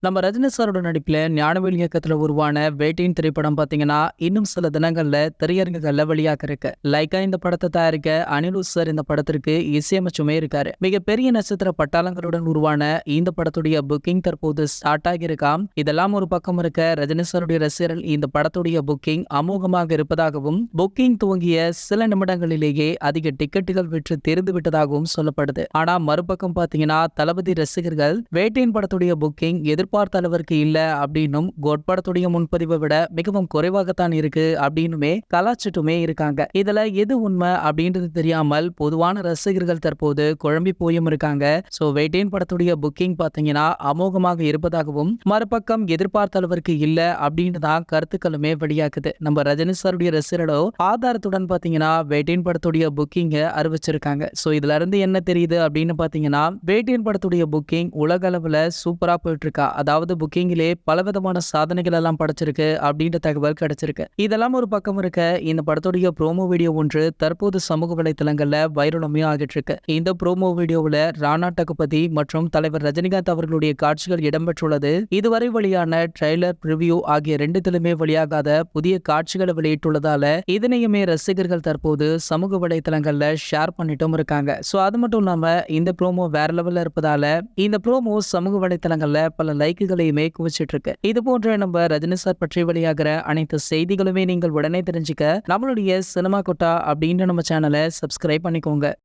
நம்ம ரஜினி சாரோட நடிப்புல ஞானவேல் இயக்கத்துல உருவான வேட்டையின் திரைப்படம் பாத்தீங்கன்னா இன்னும் சில தினங்கள்ல திரையரங்குகள்ல வெளியாக இருக்கு. லைக்கா இந்த படத்தை தயாரிக்க அனிருத் சார் இந்த படத்திற்கு இசையமைச்சுமே இருக்காரு. மிகப்பெரிய நட்சத்திர பட்டாளங்களுடன் உருவான இந்த படத்துடைய புக்கிங் தற்போது ஸ்டார்ட் ஆகியிருக்காம். இதெல்லாம் ஒரு பக்கம் இருக்க, ரஜினி சாருடைய ரசிகர்கள் இந்த படத்துடைய புக்கிங் அமோகமாக இருப்பதாகவும் புக்கிங் துவங்கிய சில நிமிடங்களிலேயே அதிக டிக்கெட்டுகள் விற்று தெரிந்து விட்டதாகவும் சொல்லப்படுது. ஆனா மறுபக்கம் பாத்தீங்கன்னா தளபதி ரசிகர்கள் வேட்டையின் படத்துடைய புக்கிங் எதிர்பார்த்த அளவிற்கு இல்ல அப்படின்னும், கோட் படத்துடைய முன்பதிவை விட மிகவும் குறைவாகத்தான் இருக்கு அப்படின்னுமே கலாச்சிட்டுமே இருக்காங்க. இதுல எது உண்மை அப்படின்றது தெரியாமல் பொதுவான ரசிகர்கள் தற்போது குழம்பி போயும் இருக்காங்க. சோ வேட்டையின் படத்துடைய புக்கிங் பாத்தீங்கன்னா அமோகமாக இருப்பதாகவும், மறுபக்கம் எதிர்பார்த்த அளவிற்கு இல்ல அப்படின்னு தான் கருத்துக்களுமே வெளியாகுது. நம்ம ரஜினி சாருடைய ரசிகர்களோ ஆதாரத்துடன் பாத்தீங்கன்னா வேட்டையின் படத்துடைய புக்கிங்க அறிவிச்சிருக்காங்க. சோ இதுல இருந்து என்ன தெரியுது அப்படின்னு பாத்தீங்கன்னா, வேட்டையின் படத்துடைய புக்கிங் உலக அளவுல சூப்பரா போயிட்டு இருக்கா. அதாவது புக்கிங்கிலே பலவிதமான சாதனைகள் எல்லாம் படைச்சிருக்கு அப்படின்ற தகவல் கிடைச்சிருக்கு. இதெல்லாம் ஒரு பக்கம் இருக்க, இந்த படத்துடைய ப்ரோமோ வீடியோ ஒன்று தற்போது சமூக வலைதளங்கள்ல வைரலுமே ஆகிட்டு இருக்கு. இந்த ப்ரோமோ வீடியோவில் ராணா டகுபதி மற்றும் தலைவர் ரஜினிகாந்த் அவர்களுடைய காட்சிகள் இடம்பெற்றுள்ளது. இதுவரை வெளியான ட்ரெய்லர், பிரிவியூ ஆகிய ரெண்டுத்திலுமே வெளியாகாத புதிய காட்சிகளை வெளியிட்டுள்ளதால இதனையுமே ரசிகர்கள் தற்போது சமூக வலைதளங்கள்ல ஷேர் பண்ணிட்டும் இருக்காங்க. சோ அது மட்டும் இல்லாம இந்த ப்ரோமோ வேற லெவல்ல இருப்பதால இந்த ப்ரோமோ சமூக வலைதளங்கள்ல பல லைக்குகளையுமே குவிச்சிட்டு இருக்கு. இது போன்ற நம்ம ரஜினி சார் பற்றி வெளியாகிற அனைத்து செய்திகளுமே நீங்கள் உடனே தெரிஞ்சுக்க நம்மளுடைய சினிமா கொட்டா அப்படின்ற நம்ம சேனலை சப்ஸ்கிரைப் பண்ணிக்கோங்க.